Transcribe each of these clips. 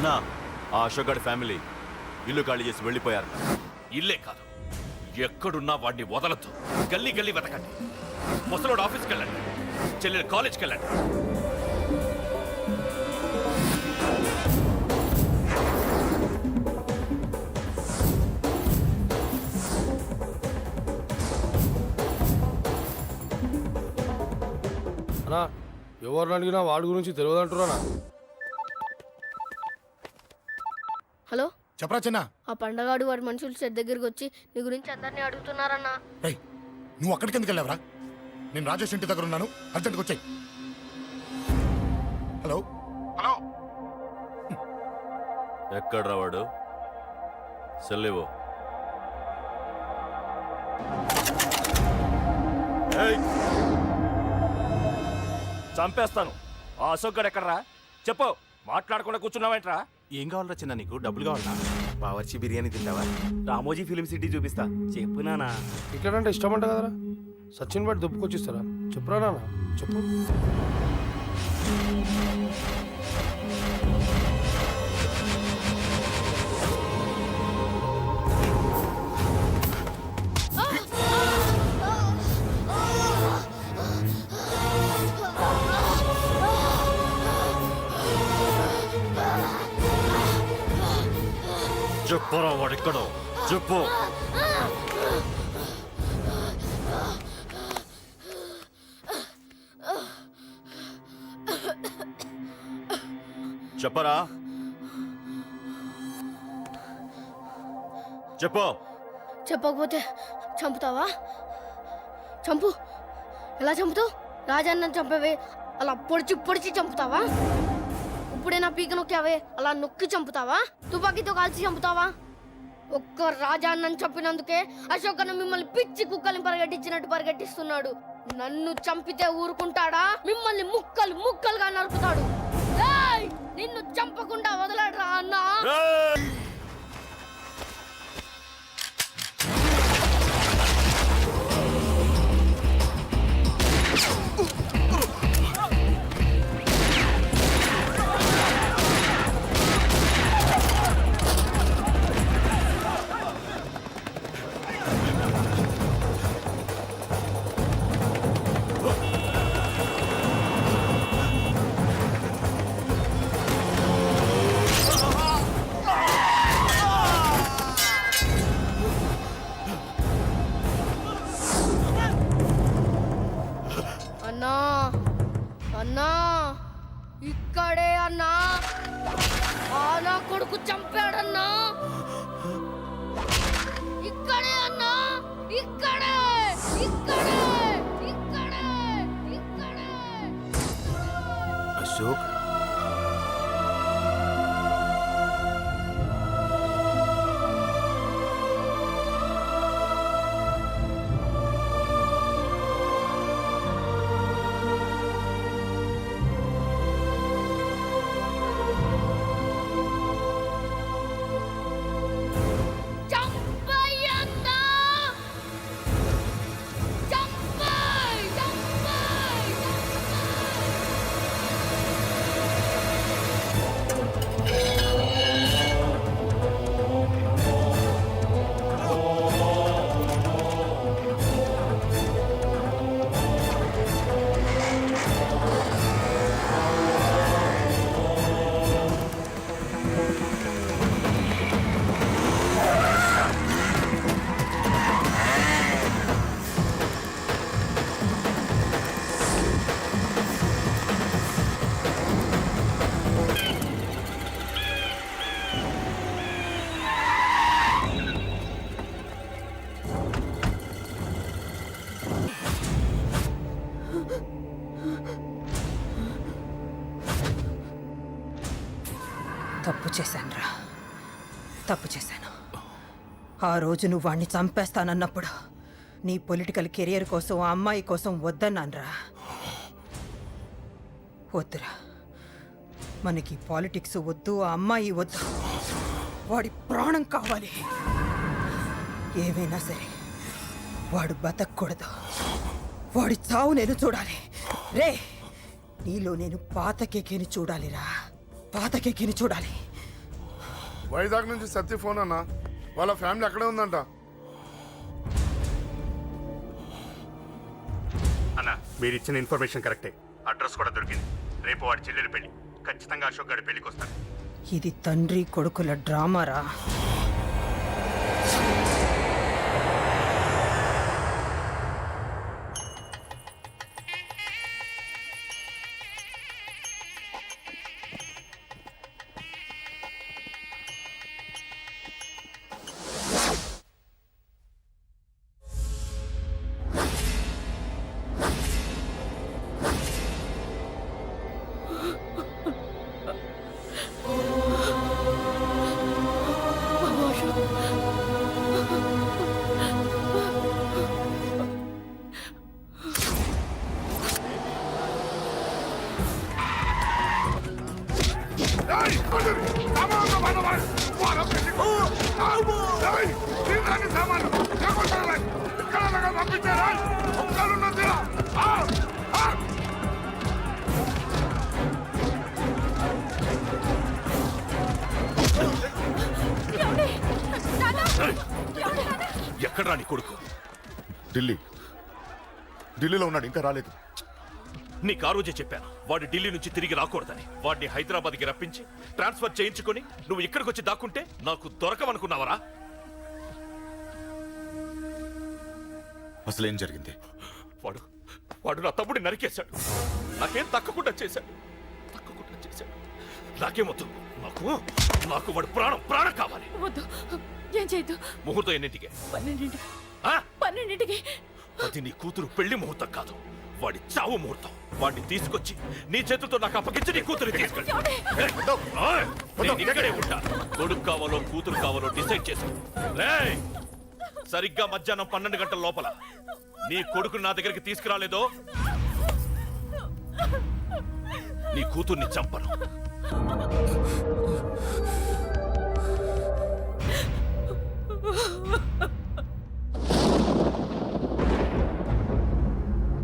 అన్నా ఆ అశోక్ గడ్ ఫ్యామిలీ ఇల్లు ఖాళీ చేసి వెళ్ళిపోయారు. ఇల్లే కాదు, ఎక్కడున్నా వాడిని వదలొద్దు. గల్లీ గల్లీ వెతకండి. ముసలోడు ఆఫీస్కి వెళ్ళండి, చెల్లెలు కాలేజ్కి వెళ్ళండి. అన్నా ఎవరిని అడిగినా వాడి గురించి తెలియదు అంటున్నా. హలో, చెప్పరా చిన్న. ఆ పండగాడు వాడి మనుషులు సెట్ దగ్గరికి వచ్చి నీ గురించి అందరినీ అడుగుతున్నారన్నా. రేయ్, నువ్వు అక్కడికి ఎందుకు వెళ్ళావరా? నేను రాజేష్ ఇంటి దగ్గర ఉన్నాను, అర్జెంట్గా వచ్చాయి. హలో హలో, ఎక్కడ్రా వాడు? సెల్లివో. చంపేస్తాను. ఆ అశోక్ గడ్ ఎక్కడరా? చెప్పు. మాట్లాడకుండా కూర్చున్నావేంట్రా? ఏం కావాలరా చిన్న? నీకు డబ్బులు కావాలా? బావర్చి బిర్యానీ తింటావా? రామోజీ ఫిలిం సిటీ చూపిస్తా. చెప్పు నానా. ఇట్లాంటే ఇష్టం అంట కదరా. సచిన్ బట్టి దుప్పుకొచ్చిస్తారా? చెప్పురా నాన్న, చెప్పు. చెప్పరా వాడెక్కడో చెప్పు. చెప్పరా, చెప్పు. చెప్పకపోతే చంపుతావా? చంపు. ఎలా చంపుతావు? రాజాన్నని చంపవే అలా పొడిచి పొడిచి చంపుతావా? ఇప్పుడే నా పీక నొక్కావే అలా నొక్కి చంపుతావా? తుపాకీతో కాల్చి చంపుతావా? ఒక్క రాజాన్నని చంపినందుకే అశోక్ అన్న మిమ్మల్ని పిచ్చి కుక్కల్ని పరిగెట్టించినట్టు పరిగెట్టిస్తున్నాడు. నన్ను చంపితే ఊరుకుంటాడా? మిమ్మల్ని ముక్కలు ముక్కలుగా నరుకుతాడు. ఏయ్! నిన్ను చంపకుండా వదలడరా అన్నా. అన్నా, అన్నా, ఇక్కడే అన్నా. నా కొడుకు చంపాడన్నా. ఇక్కడే అన్నా, ఇక్కడే, ఇక్కడే, ఇక్కడే, ఇక్కడే. అశోక్, చంపయ్యన్నా. చంపయ్, చంపయ్, తప్పు చేశానురా, తప్పు చేశాను. ఆ రోజు నువ్వు వాణ్ణి చంపేస్తానన్నప్పుడు నీ పొలిటికల్ కెరియర్ కోసం ఆ అమ్మాయి కోసం వద్దన్నానురా. వద్దురా, మనకి పాలిటిక్స్ వద్దు, ఆ అమ్మాయి వద్దు. వాడి ప్రాణం కావాలి. ఏమైనా సరే వాడు బతకూడదు. వాడి చావు నేను చూడాలి. రే, నీలో నేను పాత కేకేని చూడాలిరా, పాత కేకేని చూడాలి. వైజాగ్ నుంచి సత్య ఫోన్ అన్న. వాళ్ళ ఫ్యామిలీ అక్కడే ఉందంట. అన్న మీరు ఇచ్చిన ఇన్ఫర్మేషన్ కరెక్టే. అడ్రస్ కూడా దొరికింది. రేపు వాడి చెల్లెలు పెళ్లి. ఖచ్చితంగా అశోక్ గారి పెళ్లికి వస్తాను. ఇది తండ్రి కొడుకుల డ్రామారా. ఎక్కడ్రా నీ కొడుకు? ఢిల్లీలో ఉన్నాడు, ఇంకా రాలేదు. నీకు ఆ రోజే చెప్పాను వాడు ఢిల్లీ నుంచి తిరిగి రాకూడదని. వాడిని హైదరాబాద్కి రప్పించి ట్రాన్స్ఫర్ చేయించుకొని నువ్వు ఇక్కడికి వచ్చి దాక్కుంటే నాకు దొరకవనుకున్నావరా? అసలేం జరిగింది? వాడు నా తమ్ముడిని నరికేశాడు. నాకేం తక్కకుండా చేశాడు. నాకేమొద్దు. నాకు వాడు ప్రాణం కావాలి. వద్దు, ఏం చేయొద్దు. ముహూర్తం ఎన్నింటికి? 12ంటికి. అది నీ కూతురు పెళ్లి ముహూర్తం కాదు, వాడి చావు ముహూర్తం. వాడిని తీసుకొచ్చి నీ చేతులతో నాకు అప్పగించి నీ కూతురు తీసుకెళ్ళి ఇక్కడే ఉంటా. కొడుకు కావాలో కూతురు కావాలో డిసైడ్ చేసుకో. సరిగ్గా మధ్యాహ్నం 12 గంటల లోపల నీ కొడుకుని నా దగ్గరికి తీసుకురాలేదో నీ కూతుర్ని చంపను.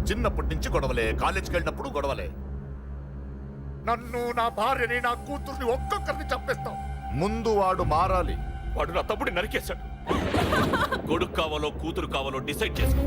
చిన్నప్పటి నుంచి గొడవలే, కాలేజీకి వెళ్ళినప్పుడు గొడవలే. నన్ను, నా భార్యని, నా కూతుర్ని ఒక్కొక్కరిని చంపేస్తాం. ముందు వాడు మారాలి. వాడు నా తమ్ముడిని నరికేశాడు. కొడుకు కావాలో కూతురు కావాలో డిసైడ్ చేసుకో.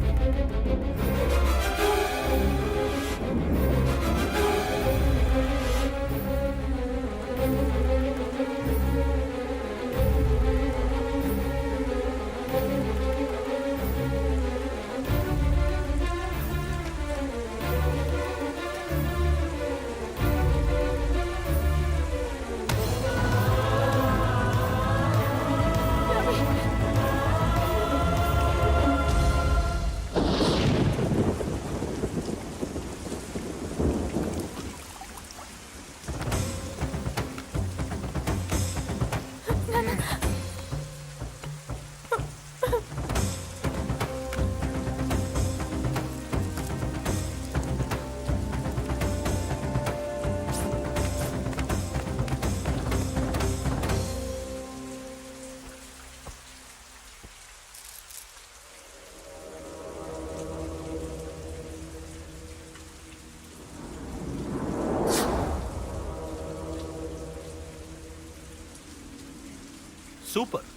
సూపర్.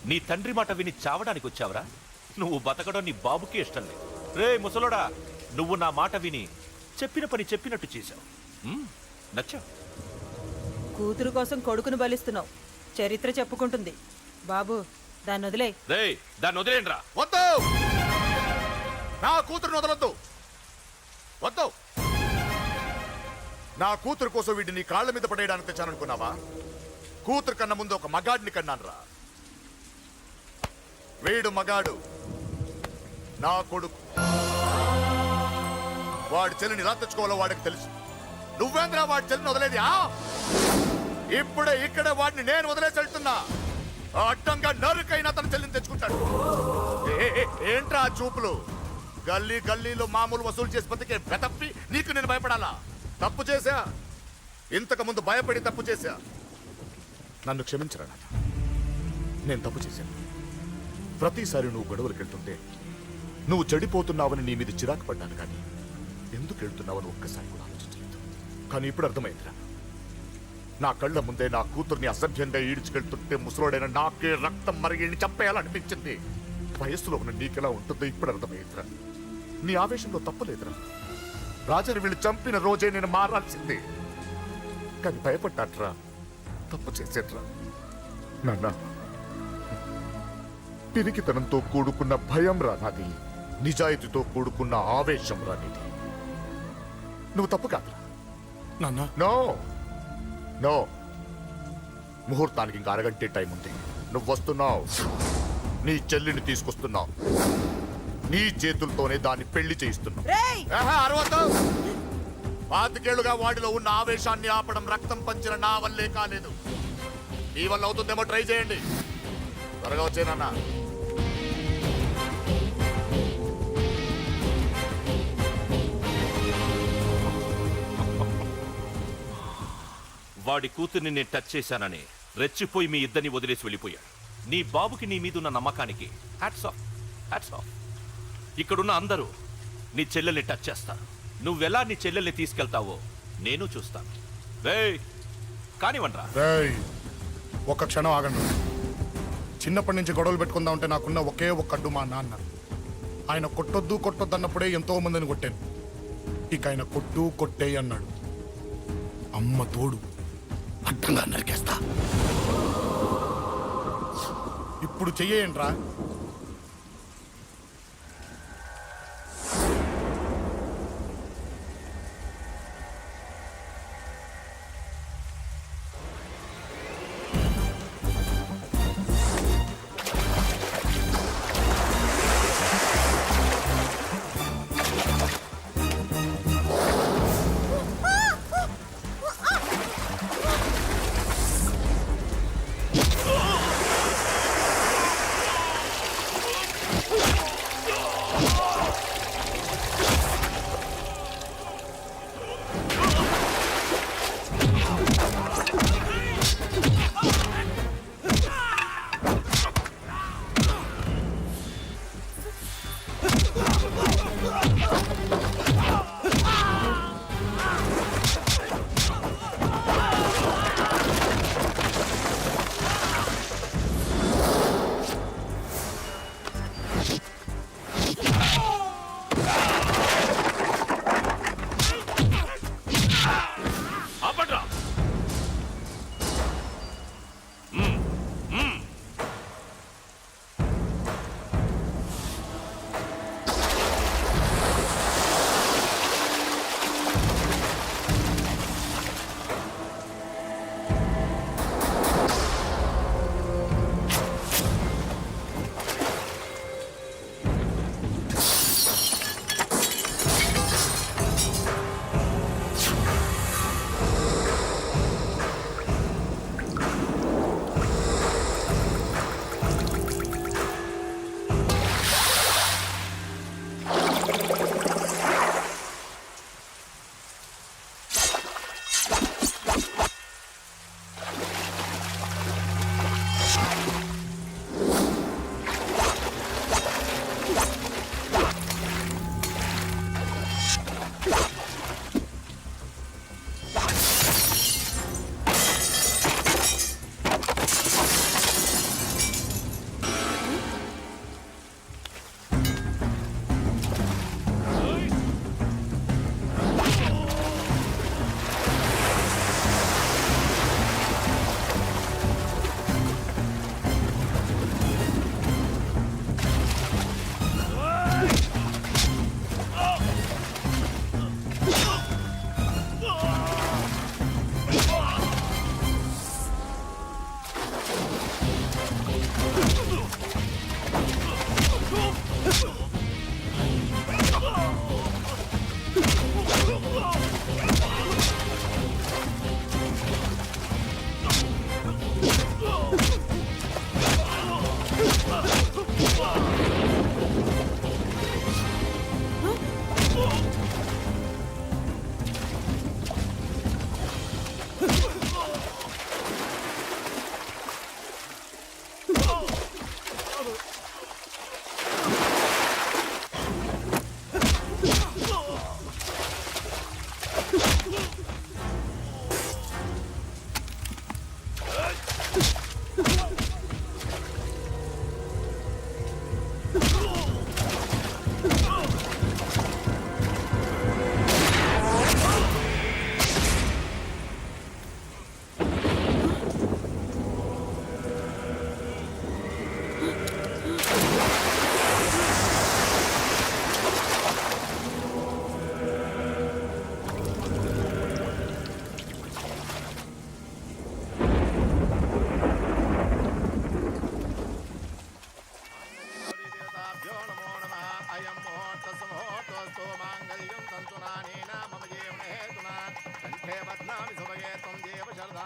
నీ తండ్రి మాట విని చావడానికి వచ్చావరా? నువ్వు బతకడం నీ బాబుకి ఇష్టం లేదు. రే ముసలోడా, నువ్వు నా మాట విని చెప్పిన పని చెప్పినట్టు చేశావు. నచ్చా. కూతురు కోసం కొడుకును బలిస్తున్నావు. చరిత్ర చెప్పుకుంటుంది. బాబు, దాన్ని వదిలే. రే దాన్ని వదిలేండ్రా. వద్దు, నా కూతురుని వదలొద్దు. వద్దు. నా కూతురు కోసం వీటిని కాళ్ళ మీద పడేయడానికి తెచ్చాననుకున్నావా? కూతురు కన్నా ముందు ఒక మగాడిని కన్నానురా. వీడు మగాడు, నా కొడుకు. వాడి చెల్లిని ఎలా తెచ్చుకోవాలో వాడికి తెలుసు. నువ్వేంద్రా వాడి చెల్లిని వదిలేది? ఇప్పుడే ఇక్కడే వాడిని నేను వదిలేసి వెళ్తున్నా. అడ్డంగా నరుకైనా తన చెల్లిని తెచ్చుకుంటాడు. ఏంట్రా చూపులు? గల్లీ గల్లీలో మామూలు వసూలు చేసి బతికే వెతప్పి నీకు నేను భయపడాలా? తప్పు చేశా, ఇంతకు ముందు భయపడి తప్పు చేశా. నన్ను క్షమించరా నాన్న, నేను తప్పు చేశాను. ప్రతిసారి నువ్వు గొడవలకు వెళ్తుంటే నువ్వు చెడిపోతున్నావని నీ మీద చిరాకు పడ్డాను, కానీ ఎందుకు వెళ్తున్నావని ఒక్కసారి కూడా ఆలోచించలేదు. కానీ ఇప్పుడు అర్థమైందిరా, నా కళ్ళ ముందే నా కూతుర్ని అసభ్యంగా ఈడ్చుకెళ్తుంటే ముసలోడైన నాకే రక్తం మరిగిని చంపేయాలనిపించింది. వయస్సులో ఉన్న నీకెలా ఉంటుందో ఇప్పుడు అర్థమైందిరా. నీ ఆవేశంలో తప్పులేదురా. రాజాని వీళ్ళు చంపిన రోజే నేను మారాల్సిందే. కానీ భయపడ్డాట్రా, తప్పు చేసేట్రా. నాన్న, పిరికితనంతో కూడుకున్న భయం రా నాది, నిజాయితీతో కూడుకున్న ఆవేశం రా నీది. నువ్వు తప్పు కాదురా నాన్న. నో నో, ముహూర్తానికి ఇంకా అరగంటే టైం ఉంది. నువ్వు వస్తున్నావు, నీ చెల్లిని తీసుకొస్తున్నావు, నీ చేతులతోనే దాన్ని పెళ్లి చేయిస్తున్నావు. పాతికేళ్లుగా వాడిలో ఉన్న ఆవేశాన్ని ఆపడం రక్తం పంచిన నా వల్లే కాలేదు. నీ వల్ల అవుతుందేమో ట్రై చేయండి. త్వరగా వచ్చేనన్నా. వాడి కూతుర్ని నేను టచ్ చేశానని రెచ్చిపోయి మీ ఇద్దరిని వదిలేసి వెళ్ళిపోయాడు. నీ బాబుకి నీ మీదున్న నమ్మకానికి హ్యాట్స్ ఆఫ్, హ్యాట్స్ ఆఫ్. ఇక్కడున్న అందరూ నీ చెల్లెల్ని టచ్ చేస్తారు. నువ్వెలా నీ చెల్లెల్ని తీసుకెళ్తావో నేను చూస్తాను. కానివ్వండ్రా. ఒక్క క్షణం ఆగండి. చిన్నప్పటి నుంచి గొడవలు పెట్టుకుందాం అంటే నాకున్న ఒకే ఒక్క అడ్డు మా నాన్న. ఆయన కొట్టొద్దు అన్నప్పుడే ఎంతో మందిని కొట్టాను. ఇక ఆయన కొట్టు కొట్టే అన్నాడు. అమ్మ తోడు అడ్డంగా నరికేస్తా. ఇప్పుడు చెయ్యేంట్రా?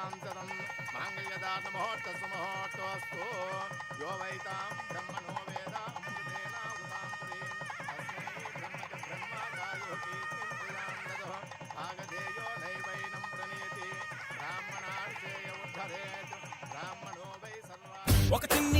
శతమానం శతం మాంగళ్యదాన ముహూర్త సుముహూర్తోస్తు యో వైతాం బ్రహ్మణో వేద అమృతేన ఉతాం పురీం తస్మై బ్రహ్మచ బ్రహ్మచార్యో కీర్తిం దదో ఆగధేయో నైవైనం ప్రణీతి బ్రాహ్మణార్చేయ ఉద్ధరేత్ బ్రాహ్మణో వై సర్వా ఒక చిన్ని